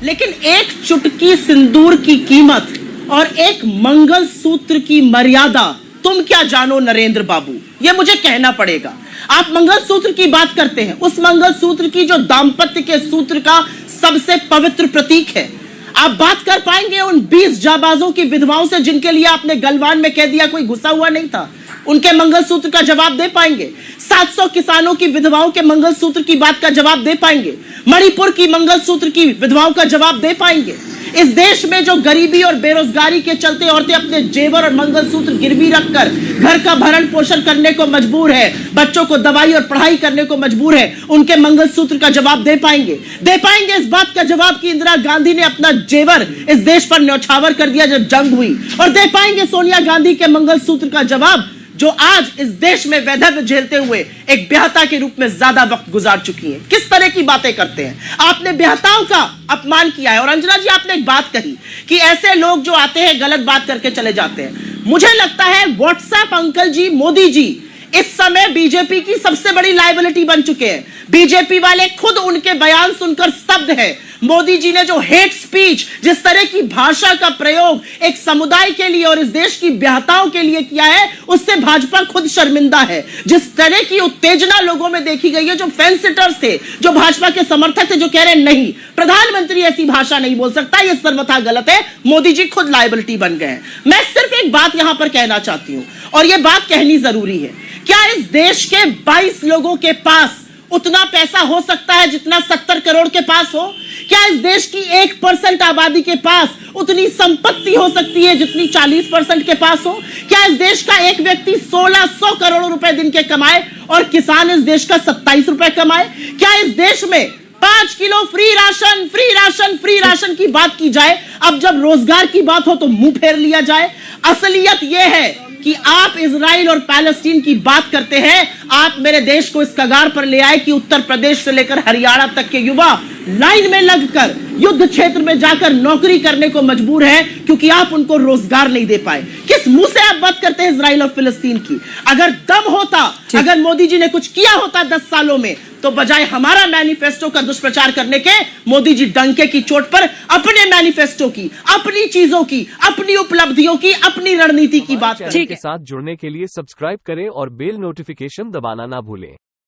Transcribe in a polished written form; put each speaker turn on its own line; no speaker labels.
लेकिन एक चुटकी सिंदूर की कीमत और एक मंगलसूत्र की मर्यादा तुम क्या जानो नरेंद्र बाबू, ये मुझे कहना पड़ेगा। आप मंगलसूत्र की बात करते हैं, उस मंगलसूत्र की जो दाम्पत्य के सूत्र का सबसे पवित्र प्रतीक है। आप बात कर पाएंगे उन 20 जाबाजों की विधवाओं से जिनके लिए आपने गलवान में कह दिया कोई घुसा हुआ नहीं था? उनके मंगलसूत्र का जवाब दे पाएंगे? 700 किसानों की विधवाओं के मंगलसूत्र की बात का जवाब दे पाएंगे? मणिपुर की मंगलसूत्र की विधवाओं का जवाब दे पाएंगे? इस देश में जो गरीबी और बेरोजगारी के चलते औरतें अपने जेवर और मंगलसूत्र गिरवी रखकर घर का भरण पोषण करने को मजबूर है, बच्चों को दवाई और पढ़ाई करने को मजबूर है, उनके मंगलसूत्र का जवाब दे पाएंगे? दे पाएंगे इस बात का जवाब कि इंदिरा गांधी ने अपना जेवर इस देश पर न्यौछावर कर दिया जब जंग हुई? और दे पाएंगे सोनिया गांधी के मंगलसूत्र का जवाब जो आज इस देश में वैधव्य झेलते हुए एक ब्याहता के रूप में ज्यादा वक्त गुजार चुकी हैं? किस तरह की बातें करते हैं? आपने ब्याहताओं का अपमान किया है। और अंजना जी, आपने एक बात कही कि ऐसे लोग जो आते हैं गलत बात करके चले जाते हैं। मुझे लगता है व्हाट्सएप अंकल जी, मोदी जी इस समय बीजेपी की सबसे बड़ी लायबिलिटी बन चुके हैं। बीजेपी वाले खुद उनके बयान सुनकर स्तब्ध है। मोदी जी ने जो हेट स्पीच, जिस तरह की भाषा का प्रयोग एक समुदाय के लिए और इस देश की ब्याहताओं के लिए किया है, उससे भाजपा खुद शर्मिंदा है। जिस तरह की उत्तेजना लोगों में देखी गई है, जो फेंस सिटर्स थे, जो भाजपा के समर्थक थे, जो कह रहे नहीं प्रधानमंत्री ऐसी भाषा नहीं बोल सकता, यह सर्वथा गलत है, मोदी जी खुद लायबिलिटी बन गए हैं। मैं सिर्फ एक बात यहां पर कहना चाहती हूं और यह बात कहनी जरूरी है। क्या इस देश के 22 लोगों के पास उतना पैसा हो सकता है जितना 70 करोड़ के पास हो? क्या इस देश की 1% आबादी के पास उतनी संपत्ति हो सकती है जितनी 40% के पास हो? क्या इस देश का एक व्यक्ति 1600 करोड़ रुपए दिन के कमाए और किसान इस देश का 27 रुपए कमाए? क्या इस देश में 5 kilo free ration free ration free ration की बात की जाए, अब जब रोजगार की बात हो तो मुंह फेर लिया जाए? असलियत यह है कि आप इजराइल और पैलेस्टीन की बात करते हैं। आप मेरे देश को इस कगार पर ले आए कि उत्तर प्रदेश से लेकर हरियाणा तक के युवा लाइन में लगकर युद्ध क्षेत्र में जाकर नौकरी करने को मजबूर है क्योंकि आप उनको रोजगार नहीं दे पाए। किस मुंह से आप बात करते हैं इजराइल और फिलिस्तीन की? अगर दम होता, अगर मोदी जी ने कुछ किया होता 10 सालों में, तो बजाय हमारा मैनिफेस्टो का दुष्प्रचार करने के, मोदी जी डंके की चोट पर अपने मैनिफेस्टो की, अपनी चीजों की, अपनी उपलब्धियों की, अपनी रणनीति की बात करें।
के साथ जुड़ने के लिए सब्सक्राइब करें और बेल नोटिफिकेशन दबाना ना भूलें।